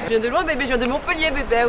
Je viens de loin bébé, je viens de Montpellier bébé.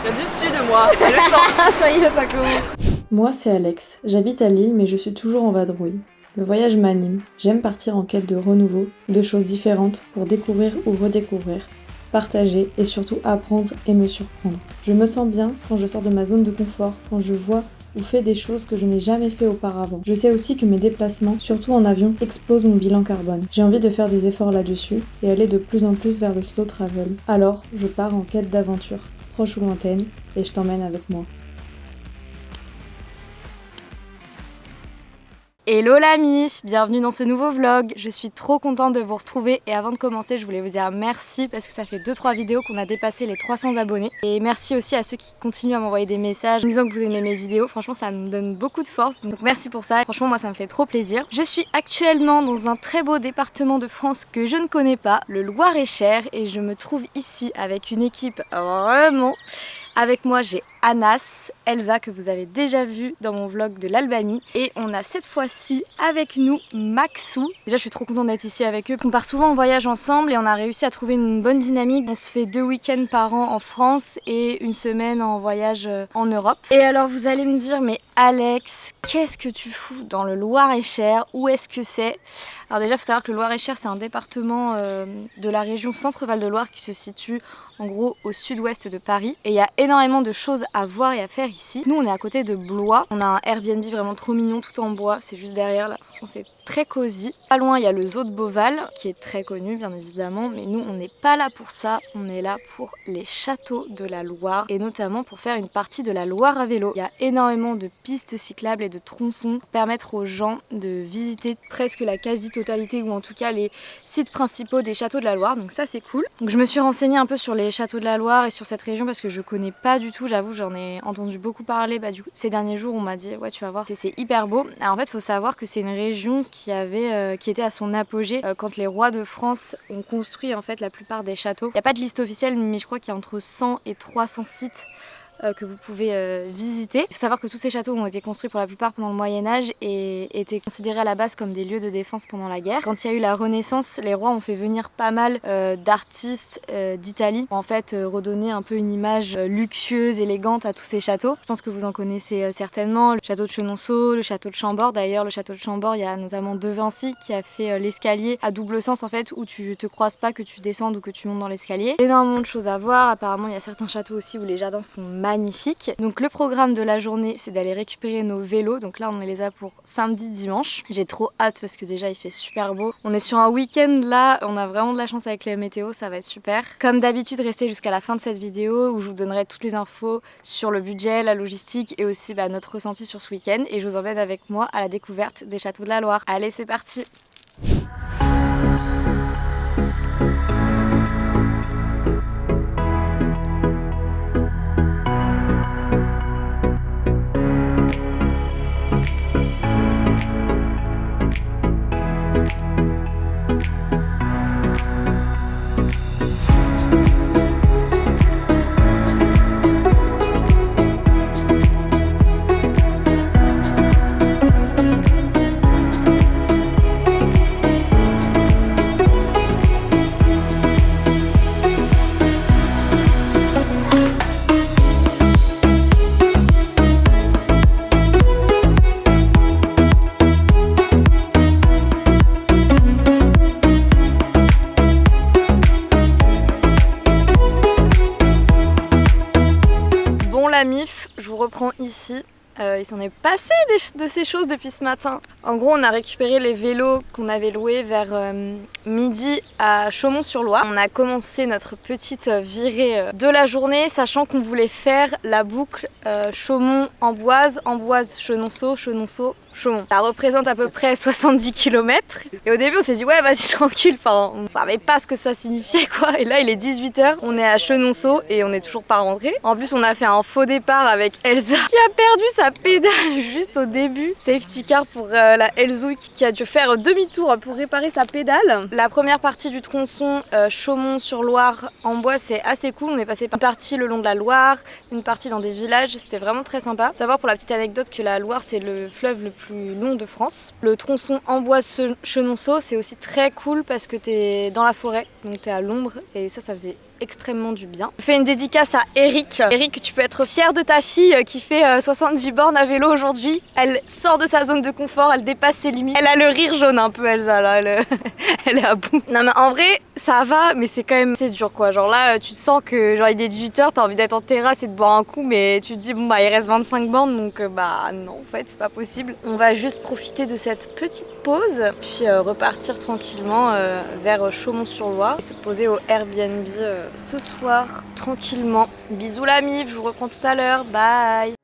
Je viens du sud moi, j'ai le temps. Ça y est, ça commence. Moi c'est Alex, j'habite à Lille mais je suis toujours en vadrouille. Le voyage m'anime, j'aime partir en quête de renouveau, de choses différentes pour découvrir ou redécouvrir, partager et surtout apprendre et me surprendre. Je me sens bien quand je sors de ma zone de confort, quand je vois ou fais des choses que je n'ai jamais fait auparavant. Je sais aussi que mes déplacements, surtout en avion, explosent mon bilan carbone. J'ai envie de faire des efforts là-dessus et aller de plus en plus vers le slow travel. Alors, je pars en quête d'aventure, proche ou lointaine, et je t'emmène avec moi. Hello la MIF, bienvenue dans ce nouveau vlog. Je suis trop contente de vous retrouver et avant de commencer je voulais vous dire merci parce que ça fait 2-3 vidéos qu'on a dépassé les 300 abonnés et merci aussi à ceux qui continuent à m'envoyer des messages en disant que vous aimez mes vidéos. Franchement ça me donne beaucoup de force donc merci pour ça. Franchement moi ça me fait trop plaisir. Je suis actuellement dans un très beau département de France que je ne connais pas, le Loir-et-Cher, et je me trouve ici avec une équipe vraiment... Avec moi j'ai Anas, Elsa que vous avez déjà vu dans mon vlog de l'Albanie, et on a cette fois-ci avec nous Maxou. Déjà je suis trop contente d'être ici avec eux. On part souvent en voyage ensemble et on a réussi à trouver une bonne dynamique. On se fait 2 week-ends par an en France et une semaine en voyage en Europe. Et alors vous allez me dire mais Alex, qu'est-ce que tu fous dans le Loir-et-Cher? Où est-ce que c'est? Alors déjà il faut savoir que le Loir-et-Cher c'est un département de la région Centre-Val de Loire qui se situe en gros au sud-ouest de Paris, et il y a énormément de choses à voir et à faire ici. Nous on est à côté de Blois, on a un Airbnb vraiment trop mignon tout en bois, c'est juste derrière là, franchement c'est très cosy. Pas loin il y a le zoo de Beauval qui est très connu bien évidemment, mais nous on n'est pas là pour ça, on est là pour les châteaux de la Loire et notamment pour faire une partie de la Loire à vélo. Il y a énormément de pistes cyclables et de tronçons pour permettre aux gens de visiter presque la quasi-totalité ou en tout cas les sites principaux des châteaux de la Loire, donc ça c'est cool. Donc je me suis renseignée un peu sur les châteaux de la Loire et sur cette région parce que je connais pas du tout, j'avoue j'en ai entendu beaucoup parler du coup, ces derniers jours on m'a dit ouais tu vas voir c'est hyper beau. Alors en fait il faut savoir que c'est une région qui était à son apogée quand les rois de France ont construit en fait la plupart des châteaux. Il n'y a pas de liste officielle mais je crois qu'il y a entre 100 et 300 sites que vous pouvez visiter. Il faut savoir que tous ces châteaux ont été construits pour la plupart pendant le Moyen-Âge et étaient considérés à la base comme des lieux de défense pendant la guerre. Quand il y a eu la Renaissance, les rois ont fait venir pas mal d'artistes d'Italie pour en fait redonner un peu une image luxueuse, élégante à tous ces châteaux. Je pense que vous en connaissez certainement. Le château de Chenonceau, le château de Chambord. D'ailleurs, le château de Chambord, il y a notamment De Vinci qui a fait l'escalier à double sens en fait, où tu te croises pas que tu descendes ou que tu montes dans l'escalier. Énormément de choses à voir. Apparemment, il y a certains châteaux aussi où les jardins sont magnifique. Donc le programme de la journée c'est d'aller récupérer nos vélos, donc là on les a pour samedi, dimanche. J'ai trop hâte parce que déjà il fait super beau. On est sur un week-end là, on a vraiment de la chance avec les météos, ça va être super. Comme d'habitude restez jusqu'à la fin de cette vidéo où je vous donnerai toutes les infos sur le budget, la logistique et aussi notre ressenti sur ce week-end, et je vous emmène avec moi à la découverte des châteaux de la Loire. Allez c'est parti. La MIF, je vous reprends ici. Il s'en est passé de ces choses depuis ce matin. En gros, on a récupéré les vélos qu'on avait loués vers midi à Chaumont-sur-Loire. On a commencé notre petite virée de la journée, sachant qu'on voulait faire la boucle Chaumont-Amboise, Amboise-Chenonceau, Chenonceau-Chaumont. Ça représente à peu près 70 km. Et au début, on s'est dit ouais, vas-y tranquille. Enfin, on savait pas ce que ça signifiait quoi. Et là, il est 18h, on est à Chenonceau et on n'est toujours pas rentré. En plus, on a fait un faux départ avec Elsa qui a perdu sa pédale juste au début. Safety car pour la Elzouik qui a dû faire demi-tour pour réparer sa pédale. La première partie du tronçon Chaumont-sur-Loire en bois, c'est assez cool. On est passé par une partie le long de la Loire, une partie dans des villages, c'était vraiment très sympa. Savoir pour la petite anecdote que la Loire c'est le fleuve le plus long de France. Le tronçon Amboise-Chenonceau c'est aussi très cool parce que t'es dans la forêt, donc t'es à l'ombre et ça faisait extrêmement du bien. Je fais une dédicace à Eric. Eric, tu peux être fier de ta fille qui fait 70 bornes à vélo aujourd'hui. Elle sort de sa zone de confort, elle dépasse ses limites. Elle a le rire jaune un peu, Elsa, là, elle est à bout. Non mais en vrai, ça va, mais c'est quand même c'est dur quoi. Genre là, tu sens que genre il est 18h, t'as envie d'être en terrasse et de boire un coup, mais tu te dis bon bah il reste 25 bornes, donc bah non, en fait c'est pas possible. On va juste profiter de cette petite pause, puis repartir tranquillement vers Chaumont-sur-Loire et se poser au Airbnb ce soir tranquillement. Bisous la mif, je vous reprends tout à l'heure, bye.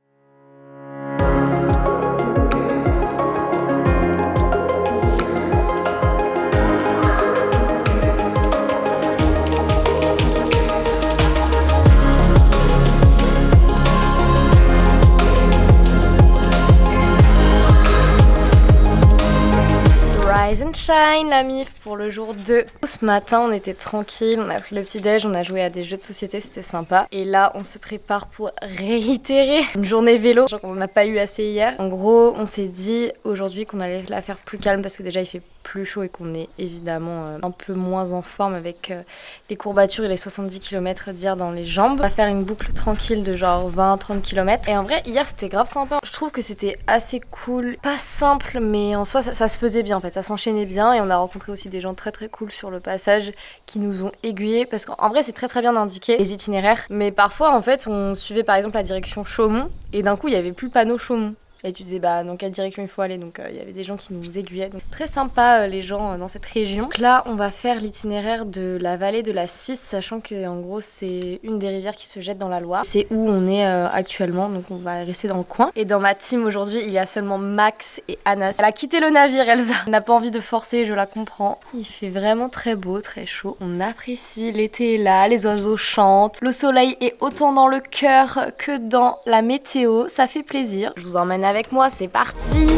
Rise and shine la mif pour le jour 2. Ce matin on était tranquille, on a pris le petit déj, on a joué à des jeux de société, c'était sympa. Et là on se prépare pour réitérer une journée vélo, genre qu'on n'a pas eu assez hier. En gros on s'est dit aujourd'hui qu'on allait la faire plus calme parce que déjà il fait plus chaud et qu'on est évidemment un peu moins en forme avec les courbatures et les 70 km d'hier dans les jambes. On va faire une boucle tranquille de genre 20-30 km. Et en vrai hier c'était grave sympa. Je trouve que c'était assez cool, pas simple mais en soi ça se faisait bien en fait, ça s'enchaînait bien et on a rencontré aussi des gens très très cool sur le passage qui nous ont aiguillés parce qu'en vrai c'est très très bien indiqué les itinéraires, mais parfois en fait on suivait par exemple la direction Chaumont et d'un coup il y avait plus le panneau Chaumont. Et tu disais bah dans quelle direction il faut aller, donc il y avait des gens qui nous aiguillaient, donc très sympa les gens dans cette région. Donc là on va faire l'itinéraire de la vallée de la Cisse, sachant que en gros c'est une des rivières qui se jette dans la Loire. C'est où on est actuellement, donc on va rester dans le coin. Et dans ma team aujourd'hui il y a seulement Max et Anas. Elle a quitté le navire Elsa, elle n'a pas envie de forcer, je la comprends. Il fait vraiment très beau, très chaud, on apprécie, l'été est là, les oiseaux chantent, le soleil est autant dans le cœur que dans la météo, ça fait plaisir. Je vous emmène avec moi, c'est parti!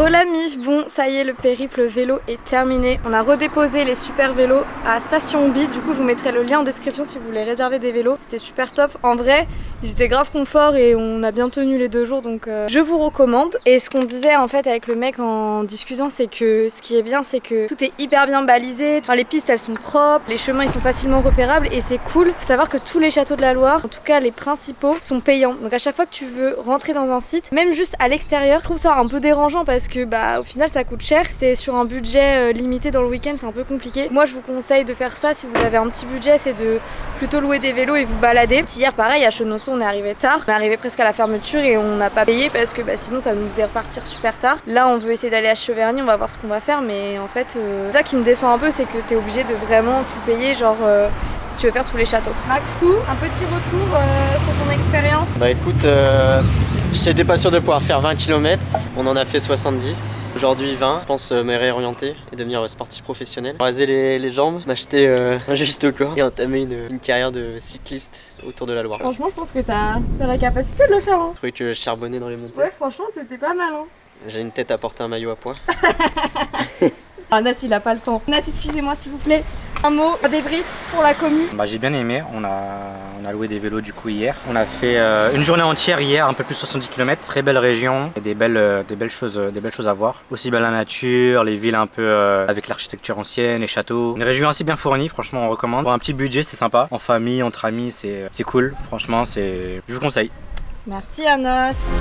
La mif, bon ça y est le périple vélo est terminé. On a redéposé les super vélos à Station B, du coup je vous mettrai le lien en description si vous voulez réserver des vélos. C'était super top, en vrai ils étaient grave confort et on a bien tenu les 2 jours donc je vous recommande. Et ce qu'on disait en fait avec le mec en discutant, c'est que ce qui est bien c'est que tout est hyper bien balisé, enfin, les pistes elles sont propres, les chemins ils sont facilement repérables et c'est cool. Faut savoir que tous les châteaux de la Loire, en tout cas les principaux, sont payants. Donc à chaque fois que tu veux rentrer dans un site, même juste à l'extérieur, je trouve ça un peu dérangeant parce que bah au final ça coûte cher. C'était sur un budget limité dans le week-end, c'est un peu compliqué. Moi je vous conseille de faire ça si vous avez un petit budget, c'est de plutôt louer des vélos et vous balader. Hier pareil à Chenonceau on est arrivé tard, on est arrivé presque à la fermeture et on n'a pas payé parce que bah, sinon ça nous faisait repartir super tard. Là on veut essayer d'aller à Cheverny, on va voir ce qu'on va faire, mais en fait ça qui me déçoit un peu c'est que t'es obligé de vraiment tout payer, genre si tu veux faire tous les châteaux. Maxou, un petit retour sur ton expérience? Bah écoute, j'étais pas sûr de pouvoir faire 20 km, on en a fait 70, aujourd'hui 20. Je pense me réorienter et devenir sportif professionnel. Raser les jambes, m'acheter un juste au corps et entamer une carrière de cycliste autour de la Loire. Franchement je pense que t'as la capacité de le faire hein. Je trouvais que je charbonnais dans les montagnes. Ouais franchement t'étais pas mal hein. J'ai une tête à porter un maillot à poids. Ah Nas il a pas le temps. Nas excusez-moi s'il vous plaît. Un mot, un débrief pour la commu. Bah, j'ai bien aimé, on a loué des vélos du coup hier. On a fait une journée entière hier, un peu plus de 70 km. Très belle région, et des belles choses à voir. Aussi bien la nature, les villes un peu avec l'architecture ancienne, les châteaux. Une région assez bien fournie, franchement on recommande. Pour un petit budget c'est sympa, en famille, entre amis c'est cool. Franchement je vous conseille. Merci Anas.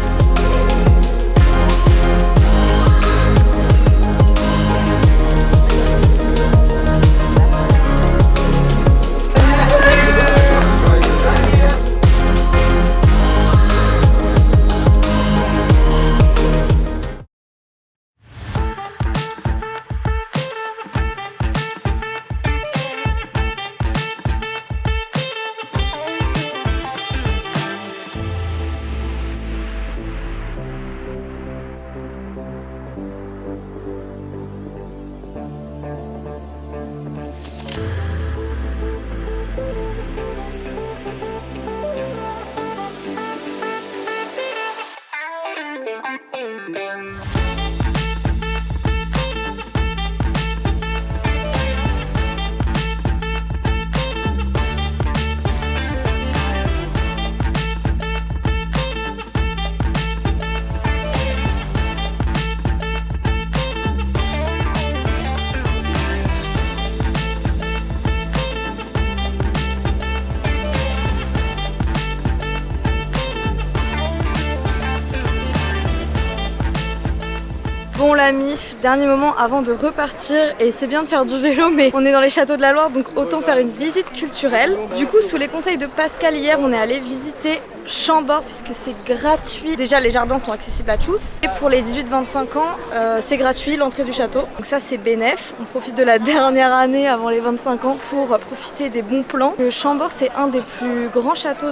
dernier moment avant de repartir et c'est bien de faire du vélo mais on est dans les châteaux de la Loire donc autant faire une visite culturelle. Du coup sous les conseils de Pascal hier on est allé visiter Chambord puisque c'est gratuit. Déjà les jardins sont accessibles à tous et pour les 18-25 ans c'est gratuit l'entrée du château. Donc ça c'est bénef. On profite de la dernière année avant les 25 ans pour profiter des bons plans. Chambord c'est un des plus grands châteaux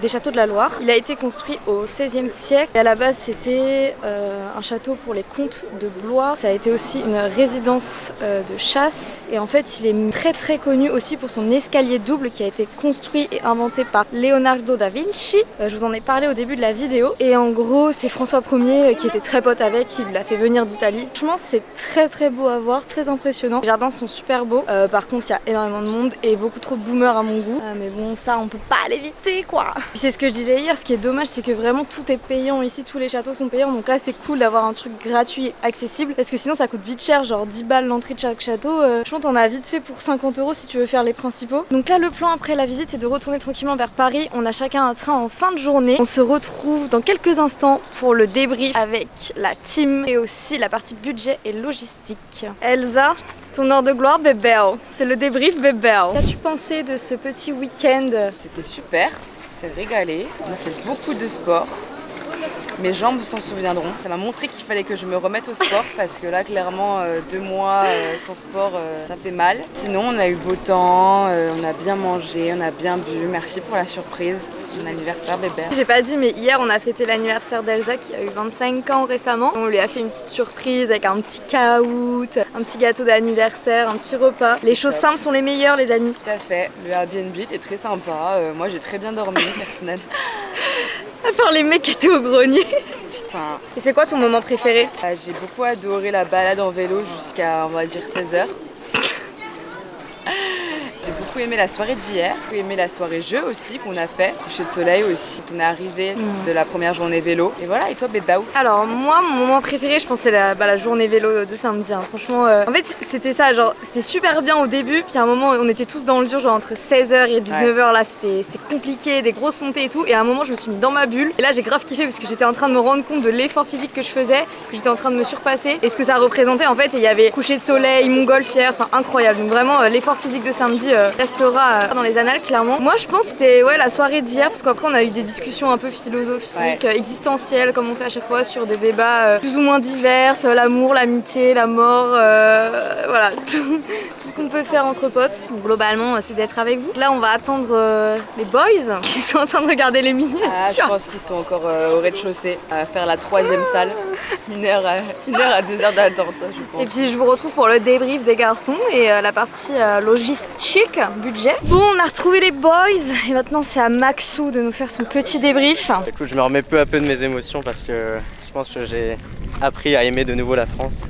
des châteaux de la Loire. Il a été construit au XVIe siècle et à la base c'était un château pour les comtes de Blois. Ça a été aussi une résidence de chasse et en fait il est très très connu aussi pour son escalier double qui a été construit et inventé par Leonardo da Vinci. Je vous en ai parlé au début de la vidéo et en gros c'est François Ier qui était très pote avec, qui l'a fait venir d'Italie. Franchement c'est très très beau à voir, très impressionnant. Les jardins sont super beaux, par contre il y a énormément de monde et beaucoup trop de boomers à mon goût. Mais bon ça on peut pas l'éviter quoi. Puis c'est ce que je disais hier, ce qui est dommage c'est que vraiment tout est payant ici, tous les châteaux sont payants donc là c'est cool d'avoir un truc gratuit, accessible parce que sinon ça coûte vite cher, genre 10 balles l'entrée de chaque château. Je pense qu'on a vite fait pour 50 € si tu veux faire les principaux. Donc là le plan après la visite c'est de retourner tranquillement vers Paris. On a chacun un train en fin de journée. On se retrouve dans quelques instants pour le débrief avec la team et aussi la partie budget et logistique. Elsa, c'est ton heure de gloire bébé. C'est le débrief bébé. Qu'as-tu pensé de ce petit week-end? C'était super, c'est régalé. On a fait beaucoup de sport. Mes jambes s'en souviendront. Ça m'a montré qu'il fallait que je me remette au sport parce que là, clairement, 2 mois sans sport, ça fait mal. Sinon, on a eu beau temps, on a bien mangé, on a bien bu. Merci pour la surprise. Mon anniversaire bébé. J'ai pas dit mais hier on a fêté l'anniversaire d'Elsa qui a eu 25 ans récemment. On lui a fait une petite surprise avec un petit caout, un petit gâteau d'anniversaire, un petit repas. Les choses simples sont les meilleures les amis. Tout à fait. Le Airbnb était très sympa. Moi j'ai très bien dormi personnellement. À part les mecs qui étaient au grenier. Putain. Et c'est quoi ton moment préféré? J'ai beaucoup adoré la balade en vélo jusqu'à on va dire 16h. J'ai beaucoup aimé la soirée d'hier, j'ai aimé la soirée jeu aussi qu'on a fait, coucher de soleil aussi. On est arrivé de la première journée vélo. Et voilà, et toi bébé? Alors moi mon moment préféré je pense c'est la journée vélo de samedi. Franchement en fait c'était ça, genre c'était super bien au début puis à un moment on était tous dans le dur genre entre 16h et 19h là c'était compliqué, des grosses montées et tout et à un moment je me suis mis dans ma bulle et là j'ai grave kiffé parce que j'étais en train de me rendre compte de l'effort physique que je faisais, que j'étais en train de me surpasser et ce que ça représentait en fait et il y avait coucher de soleil, montgolfière, enfin incroyable. Donc vraiment l'effort physique de samedi restera dans les annales clairement. Moi je pense que c'était la soirée d'hier parce qu'après on a eu des discussions un peu philosophiques, existentielles comme on fait à chaque fois sur des débats plus ou moins divers, l'amour, l'amitié, la mort, voilà tout ce qu'on peut faire entre potes. Donc, globalement c'est d'être avec vous. Là on va attendre les boys qui sont en train de regarder les miniatures. Je pense qu'ils sont encore au rez-de-chaussée à faire la 3e salle. 1 heure à 2 heures d'attente je pense. Et puis je vous retrouve pour le débrief des garçons et la partie logistique, budget. Bon on a retrouvé les boys et maintenant c'est à Maxou de nous faire son petit débrief. Écoute, je me remets peu à peu de mes émotions parce que je pense que j'ai appris à aimer de nouveau la France,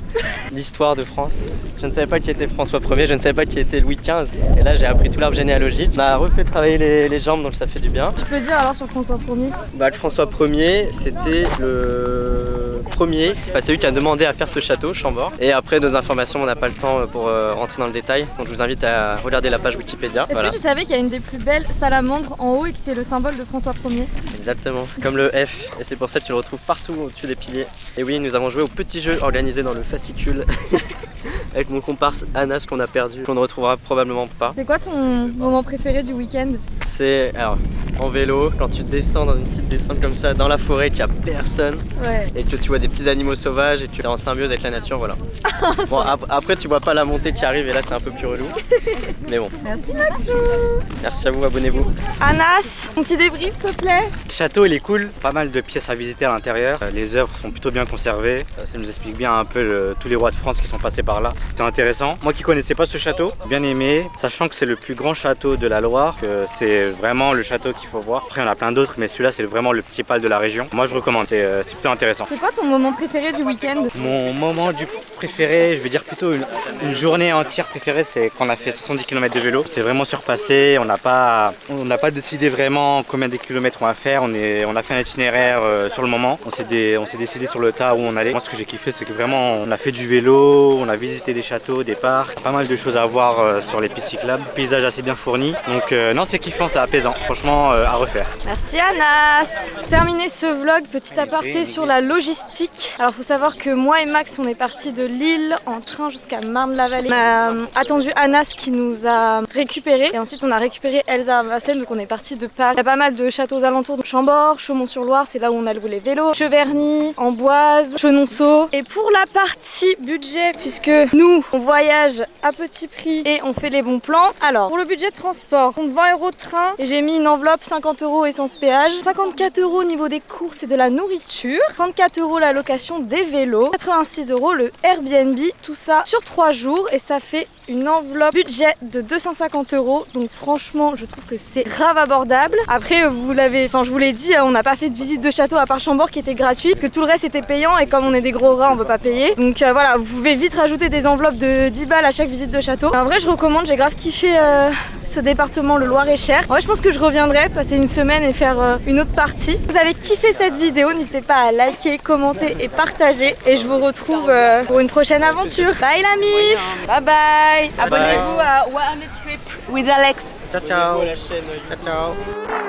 l'histoire de France. Je ne savais pas qui était François Ier, je ne savais pas qui était Louis XV et là j'ai appris tout l'arbre généalogique. On a refait travailler les jambes donc ça fait du bien. Tu peux dire alors sur François Ier? Le François Ier c'était le premier, celui qui a demandé à faire ce château, Chambord. Et après nos informations on n'a pas le temps pour rentrer dans le détail donc je vous invite à regarder la page Wikipédia. Est-ce que tu savais qu'il y a une des plus belles salamandres en haut et que c'est le symbole de François Ier? Exactement, comme le F et c'est pour ça que tu le retrouves partout au-dessus des piliers. Et oui, nous avons joué au petit jeu organisé dans le fascicule avec mon comparse Anas qu'on a perdu, qu'on ne retrouvera probablement pas. C'est quoi ton moment préféré du week-end? C'est alors en vélo, quand tu descends dans une petite descente comme ça dans la forêt, qu'il n'y a personne et que tu vois des petits animaux sauvages et que tu es en symbiose avec la nature, voilà. Bon, après tu vois pas la montée qui arrive et là c'est un peu plus relou. Mais bon. Merci Maxou. Merci à vous, abonnez-vous. Anas, un petit débrief s'il te plaît. Le château il est cool, pas mal de pièces à visiter à l'intérieur. Les œuvres sont plutôt bien conservées. Ça nous explique bien un peu tous les rois de France qui sont passés par là. C'est intéressant. Moi qui connaissais pas ce château, bien aimé, sachant que c'est le plus grand château de la Loire, que c'est vraiment le château qu'il faut voir. Après il y en a plein d'autres mais celui-là c'est vraiment le principal de la région. Moi je recommande, c'est plutôt intéressant. C'est quoi ton moment préféré du week-end? Mon moment préféré, je vais dire plutôt une journée entière préférée, c'est quand on a fait 70 km de vélo. C'est vraiment surpassé, on n'a pas décidé vraiment combien de kilomètres on va faire, on a fait un itinéraire sur le moment, on s'est décidé sur le tas où on allait. Moi ce que j'ai kiffé c'est que vraiment on a fait du vélo, on a visité des châteaux, des parcs, pas mal de choses à voir sur les pistes cyclables, paysage assez bien fourni. Donc non c'est kiffant, c'est apaisant, franchement à refaire. Merci Anas. Terminer ce vlog, petit aparté sur la logistique. Alors faut savoir que moi et Max on est partis de Lille en train jusqu'à Marne-la-Vallée. On a attendu Anas qui nous a récupérés et ensuite on a récupéré Elsa Vassel, donc on est parti de Paris. Il y a pas mal de châteaux aux alentours, de Chambord, Chaumont-sur-Loire, c'est là où on a loué les vélos, Cheverny, Amboise, Chenonceau. Et pour la partie budget, puisque nous on voyage à petit prix et on fait les bons plans. Alors pour le budget de transport, on compte 20 € de train et j'ai mis une enveloppe 50 € essence péage, 54 € au niveau des courses et de la nourriture, 34 € la location des vélos, 86 € le Airbnb, tout ça sur 3 jours et ça fait une enveloppe budget de 250 €. Donc franchement je trouve que c'est grave abordable. Après je vous l'ai dit, on n'a pas fait de visite de château à part Chambord qui était gratuite parce que tout le reste était payant et comme on est des gros rats on veut pas payer. Donc voilà, vous pouvez vite rajouter des enveloppes de 10 balles à chaque visite de château. En vrai je recommande, j'ai grave kiffé ce département, le Loir-et-Cher. Ouais, je pense que je reviendrai passer une semaine et faire une autre partie. Vous avez kiffé cette vidéo, n'hésitez pas à liker, commenter et partager et je vous retrouve pour une prochaine aventure. Bye la mif. Bye bye. Abonnez-vous à One Trip with Alex. Ciao ciao. La chaîne YouTube. Ciao ciao.